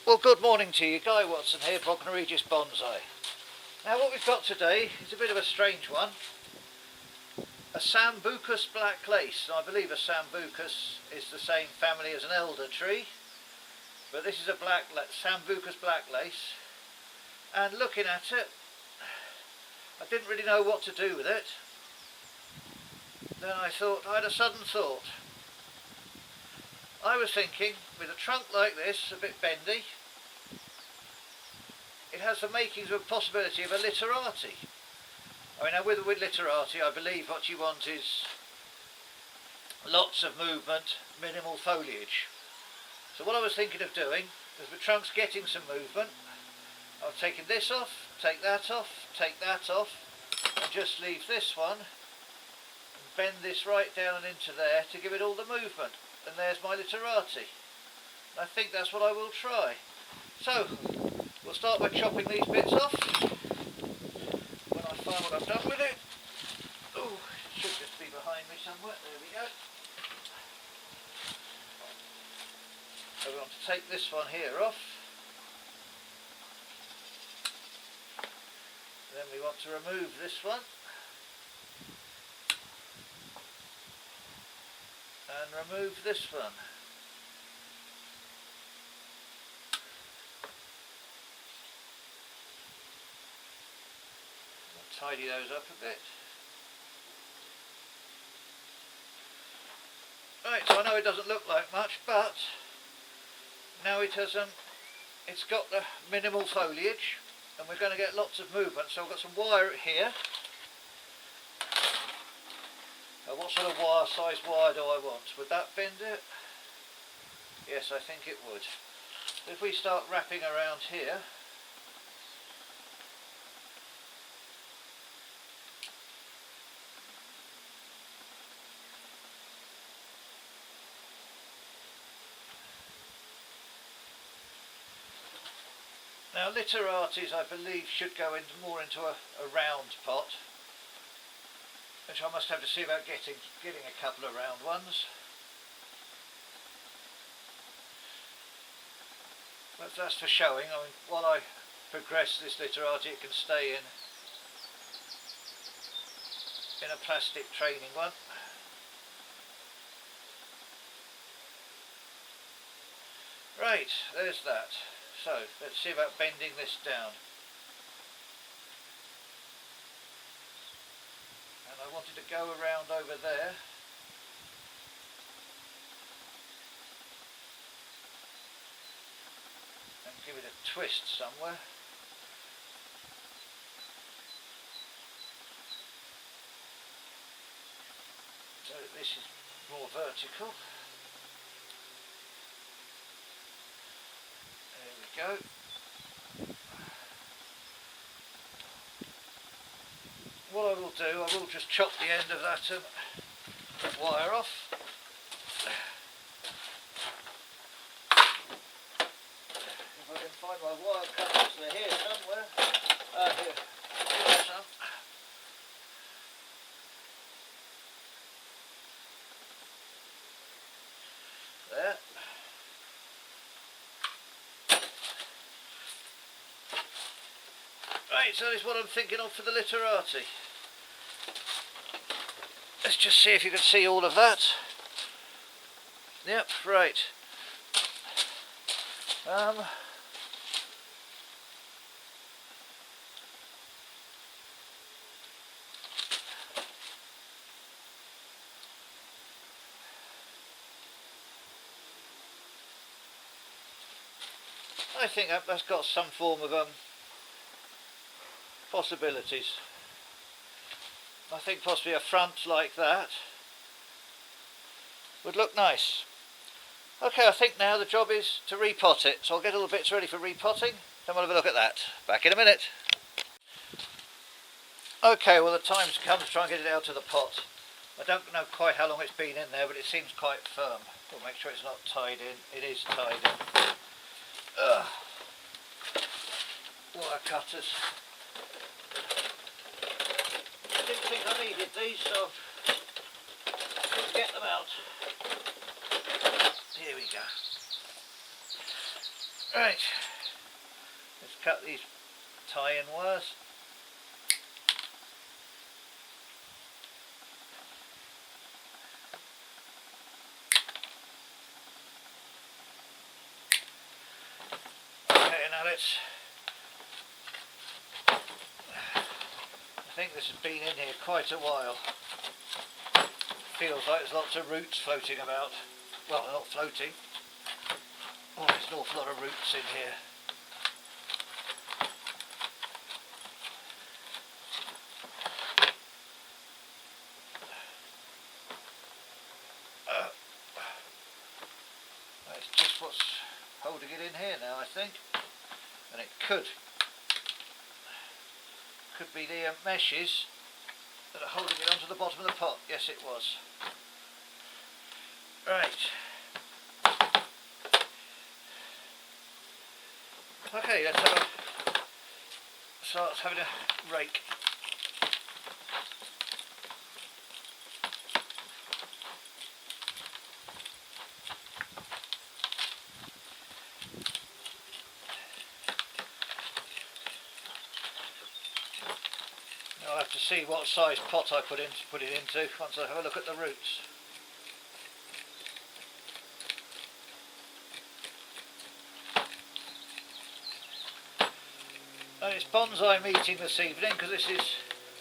Well, good morning to you. Guy Watson here, Bognor Regis Bonsai. Now what we've got today is a bit of a strange one. A Sambucus Black Lace. I believe a Sambucus is the same family as an elder tree, but this is a Sambucus Black Lace. And looking at it, I didn't really know what to do with it. Then I had a sudden thought. I was thinking, with a trunk like this, a bit bendy, it has the makings of a possibility of a literati. I mean, now with literati, I believe what you want is lots of movement, minimal foliage. So what I was thinking of doing, is the trunk's getting some movement, I've taken this off, take that off, and just leave this one, and bend this right down and into there to give it all the movement. And there's my literati. I think that's what I will try. So, we'll start by chopping these bits off. When I find what I've done with it. Oh, it should just be behind me somewhere. There we go. So we want to take this one here off. Then we want to remove this one. And remove this one. I'll tidy those up a bit. Right, so I know it doesn't look like much, but now it has it's got the minimal foliage, and we're going to get lots of movement. So I've got some wire here. What sort of size wire do I want? Would that bend it? Yes, I think it would. If we start wrapping around here, now literatis I believe should go more into a round pot, which I must have to see about getting a couple of round ones. But that's for showing. I mean, while I progress this literati, it can stay in a plastic training one. Right, there's that. So, let's see about bending this down. I wanted to go around over there. And give it a twist somewhere. So this is more vertical. There we go. What I will do, I will just chop the end of that wire off. If I can find my wire cutters, they're here somewhere. Here. Here's some. There. Right, so this is what I'm thinking of for the literati. Let's just see if you can see all of that. Yep, right. I think that's got some form of possibilities. I think possibly a front like that would look nice. Okay, I think now the job is to repot it, so I'll get all the bits ready for repotting, then we'll have a look at that. Back in a minute. Okay, well the time's come to try and get it out of the pot. I don't know quite how long it's been in there, but it seems quite firm. We'll make sure it's not tied in. It is tied in. Wire cutters. I didn't think I needed these, so I couldn't get them out. Here we go. Right, let's cut these tie-in wires. Okay, now let's... I think this has been in here quite a while. Feels like there's lots of roots floating about. Well, they're not floating. Oh, there's an awful lot of roots in here. That's just what's holding it in here now, I think. And it could be the meshes that are holding it onto the bottom of the pot. Yes, it was. Right. Okay, let's start having a rake. Now I'll have to see what size pot I put it into once I have a look at the roots. And it's bonsai meeting this evening because this is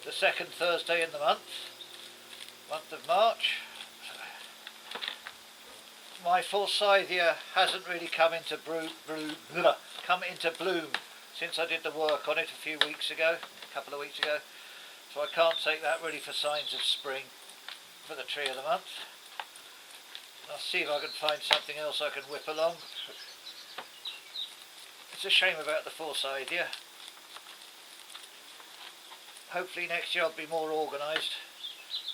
the second Thursday in the month of March. My forsythia hasn't really come into bloom since I did the work on it a couple of weeks ago. So I can't take that really for signs of spring for the tree of the month. I'll see if I can find something else I can whip along. It's a shame about the forsythia. Hopefully next year I'll be more organised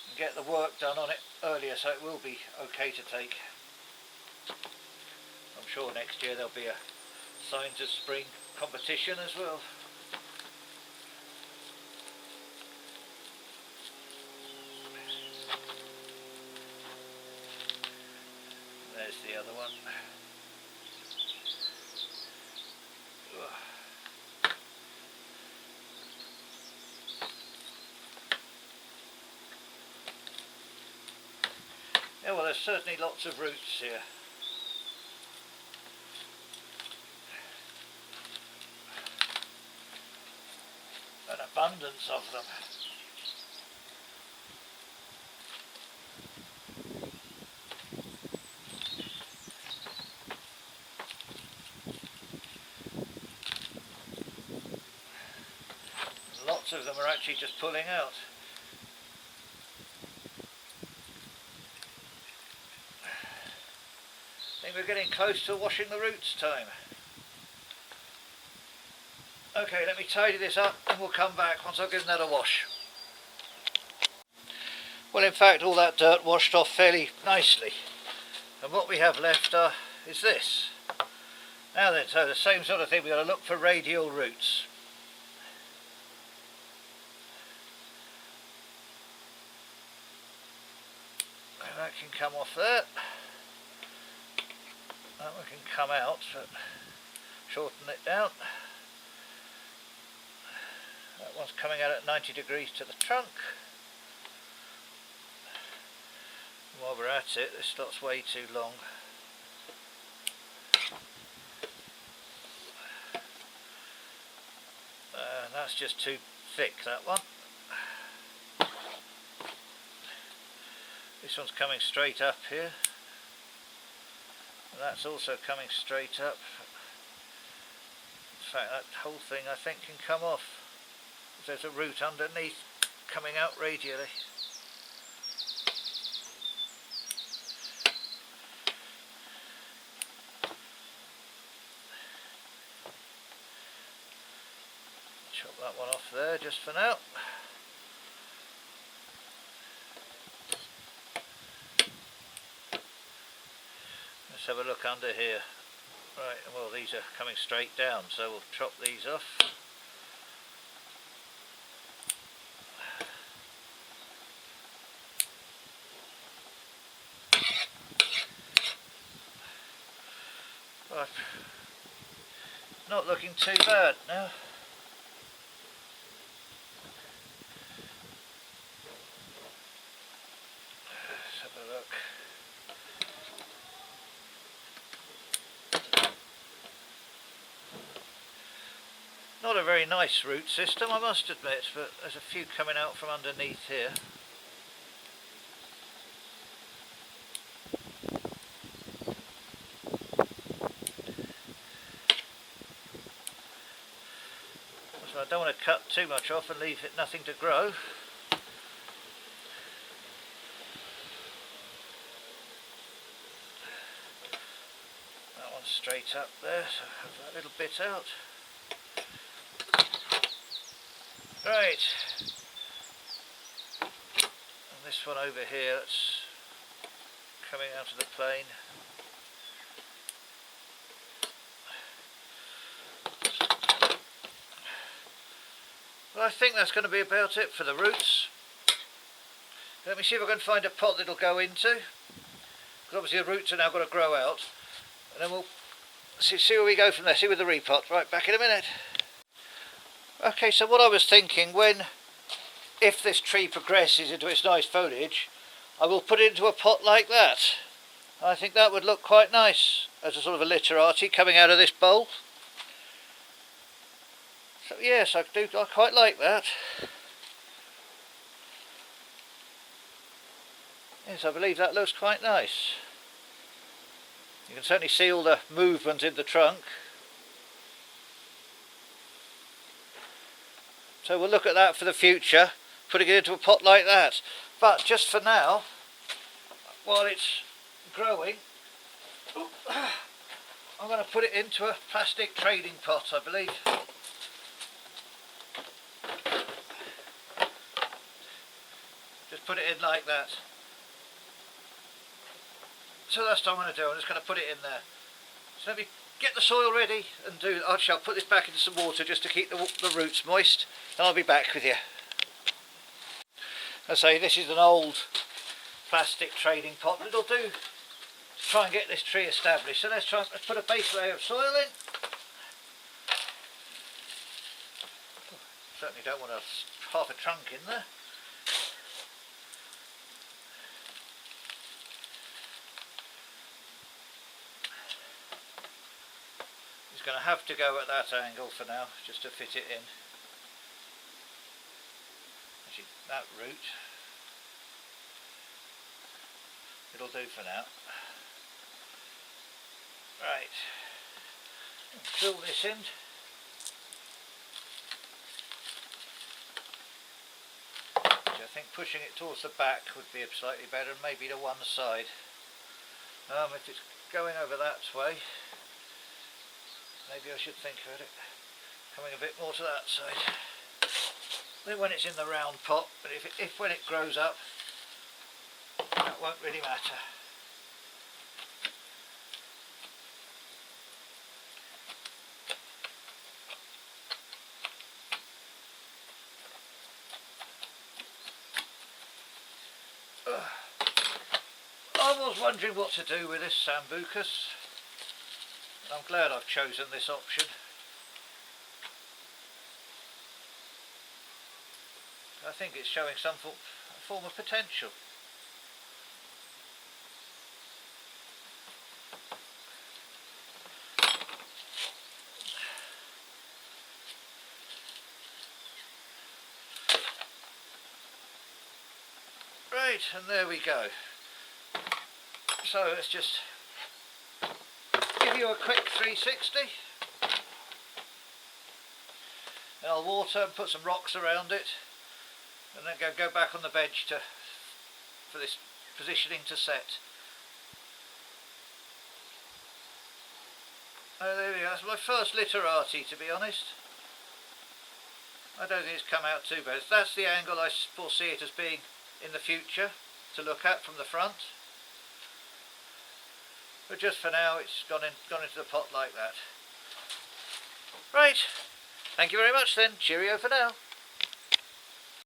and get the work done on it earlier, so it will be okay to take. I'm sure next year there'll be a signs of spring competition as well. There's the other one. Yeah, well, there's certainly lots of roots here. An abundance of them. Lots of them are actually just pulling out. I think we're getting close to washing the roots time. Okay, let me tidy this up and we'll come back once I've given that a wash. Well, in fact, all that dirt washed off fairly nicely. And what we have left is this. Now then, so the same sort of thing, we've got to look for radial roots. And that can come off there. That one can come out, but shorten it down. That one's coming out at 90 degrees to the trunk. While we're at it, this lot's way too long. That's just too thick, that one. This one's coming straight up here. And that's also coming straight up. In fact, that whole thing I think can come off. There's a root underneath coming out radially. Chop that one off there just for now. Let's have a look under here. Right, well, these are coming straight down, so we'll chop these off. Not looking too bad now. Let's have a look. Not a very nice root system, I must admit, but there's a few coming out from underneath here. So I don't want to cut too much off and leave it nothing to grow. That one's straight up there, so I have that little bit out. Right, and this one over here that's coming out of the plane. Well, I think that's going to be about it for the roots. Let me see if I can find a pot that'll go into, because obviously the roots are now going to grow out, and then we'll see where we go from there, see with the repot. Right, back in a minute. Okay, so what I was thinking, if this tree progresses into its nice foliage, I will put it into a pot like that. I think that would look quite nice as a sort of a literati coming out of this bowl. So yes, I quite like that. Yes, I believe that looks quite nice. You can certainly see all the movement in the trunk. So we'll look at that for the future, putting it into a pot like that. But just for now, while it's growing, I'm going to put it into a plastic trading pot, I believe. Just put it in like that. So that's what I'm going to do. I'm just going to put it in there. So let me get the soil ready and I shall put this back into some water just to keep the roots moist, and I'll be back with you. I say this is an old plastic trading pot, but it'll do to try and get this tree established. So let's put a base layer of soil in. Certainly don't want half a trunk in there. Going to have to go at that angle for now, just to fit it in. Actually, that root, it'll do for now. Right, fill this in. I think pushing it towards the back would be slightly better, and maybe to one side. If it's going over that way, maybe I should think about it coming a bit more to that side. Then when it's in the round pot, but if when it grows up, that won't really matter. I was wondering what to do with this Sambucus. I'm glad I've chosen this option. I think it's showing some form of potential. Right, and there we go. So let's just give you a quick 360. And I'll water and put some rocks around it, and then go back on the bench for this positioning to set. Oh, there we go. That's my first literati, to be honest. I don't think it's come out too bad. That's the angle I foresee it as being in the future to look at from the front. But just for now, it's gone into the pot like that. Right. Thank you very much then. Cheerio for now.